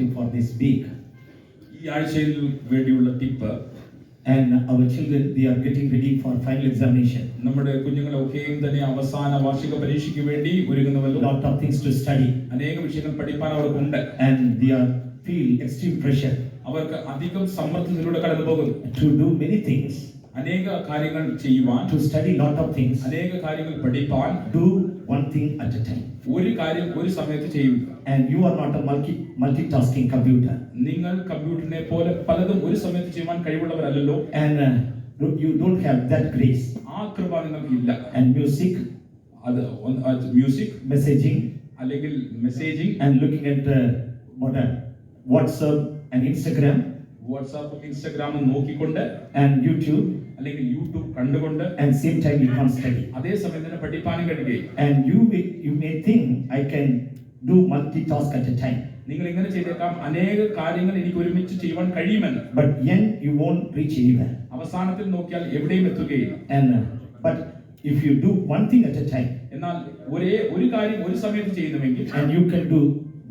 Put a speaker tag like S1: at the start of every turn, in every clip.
S1: tip for this week.
S2: ഈ ആഴ്ചയിൽ വേണ്ടിയുള്ള tip,
S1: And our children, they are getting ready for final examination.
S2: നമ്മുടെ കുഞ്ഞുങ്ങളൊക്കെയും തന്നെ അവസാന വാർഷിക പരീക്ഷയ്ക്ക് വേണ്ടി ഒരുങ്ങുന്നവല്ലോ.
S1: Lot of things to study.
S2: അനേക വിഷയങ്ങൾ പഠിപ്പാൻ അവർക്കുണ്ട്.
S1: And they are feel extreme pressure
S2: അവർക്ക് അധികം സമ്മർദ്ദത്തിലൂടെ കടന്നു പോകുന്നു.
S1: to do many things.
S2: അനേക കാര്യങ്ങൾ ചെയ്യുവാൻ,
S1: To study lot of things.
S2: അനേക കാര്യങ്ങൾ പഠിപ്പാൻ,
S1: Do one thing at a time.
S2: ഒരു കാര്യം ഒരു സമയത്ത് ചെയ്യുക.
S1: And you are not a multitasking computer.
S2: നിങ്ങൾ കമ്പ്യൂട്ടറിനെ പോലെ പലതും ഒരു സമയത്ത് ചെയ്യുവാൻ കഴിവുള്ളവരല്ലോ.
S1: And you don't have that grace.
S2: ആ കൃപ നിങ്ങൾക്കില്ല.
S1: And music,
S2: അത് മ്യൂസിക്
S1: messaging,
S2: അല്ലെങ്കിൽ messaging,
S1: and looking at WhatsApp and Instagram
S2: വാട്സാപ്പും ഇൻസ്റ്റാഗ്രാമും നോക്കിക്കൊണ്ട്,
S1: and YouTube,
S2: അല്ലെങ്കിൽ യൂട്യൂബ് കണ്ടുകൊണ്ട്,
S1: and same time you can't study.
S2: അതേ സമയം തന്നെ പഠിപ്പാനും കഴിയുകയും.
S1: And you may think I can do multitask at a time.
S2: നിങ്ങൾ ഇങ്ങനെ ചെയ്തേക്കാം, അനേക കാര്യങ്ങൾ എനിക്ക് ഒരുമിച്ച് ചെയ്യുവാൻ കഴിയുമെന്ന്.
S1: But then you won't reach anywhere.
S2: അവസാനത്തിൽ നോക്കിയാൽ എവിടെയും എത്തുകയില്ല.
S1: And but if you do one thing at a time,
S2: എന്നാൽ ഒരു കാര്യം ഒരു സമയത്ത് ചെയ്യുന്നുവെങ്കിൽ,
S1: and you can do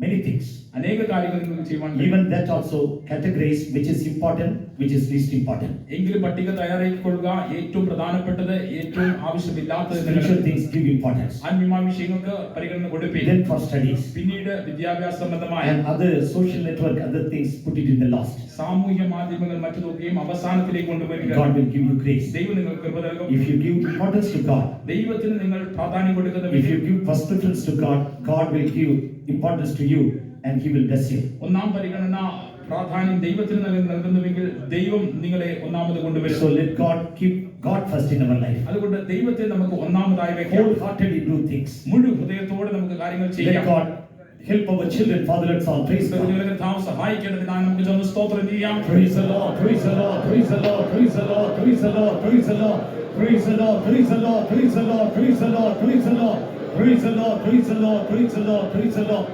S1: many things.
S2: അനേക കാര്യങ്ങൾ നിങ്ങൾക്ക് ചെയ്യുവാൻ കഴിയും.
S1: Even that also categorize which is important, which is least important.
S2: എങ്കിലും പട്ടിക തയ്യാറാക്കിക്കൊള്ളുക. ഏറ്റവും പ്രധാനപ്പെട്ടത്, ഏറ്റവും ആവശ്യമില്ലാത്തത്,
S1: Spiritual things give importance.
S2: ആത്മീയമായ വിഷയങ്ങൾക്ക് പരിഗണന കൊടുപ്പീൻ.
S1: Then for studies.
S2: പിന്നീട് വിദ്യാഭ്യാസ സംബന്ധമായ
S1: And other social network, other things, put it in the last.
S2: സാമൂഹ്യ മാധ്യമങ്ങൾ മറ്റു നോക്കുകയും അവസാനത്തിലേക്ക് കൊണ്ടുവരിക.
S1: God will give you grace.
S2: ദൈവം നിങ്ങൾക്ക് കൃപ നൽകും.
S1: If you give importance to God,
S2: ദൈവത്തിന് നിങ്ങൾ പ്രാധാന്യം കൊടുക്കുന്ന
S1: if you give first preference to God, God will give importance to you and He will bless you.
S2: ഒന്നാം പരിഗണന പ്രാധാന്യം ദൈവത്തിന് നൽകുന്നുവെങ്കിൽ ദൈവം നിങ്ങളെ ഒന്നാമത് കൊണ്ടുവരും.
S1: So let God keep God first in our life.
S2: അതുകൊണ്ട് ദൈവത്തെ നമുക്ക് ഒന്നാമതായി വെക്കാം.
S1: Wholeheartedly do things.
S2: മുഴു ഹൃദയത്തോടെ നമുക്ക് കാര്യങ്ങൾ
S1: Let
S2: ചെയ്യാം.
S1: God help our children. Father, let's all praise God.
S2: കർത്താവ് സഹായിക്കേണ്ടതിനായി നമുക്ക് ചെന്ന് സ്തോത്രം ചെയ്യാം.
S1: Praise the Lord, praise the Lord, praise the Lord, praise the Lord, praise the Lord, praise the Lord, praise the Lord, praise the Lord, praise the Lord, praise the Lord, praise the Lord, praise the Lord, praise the Lord, praise the Lord, praise the Lord.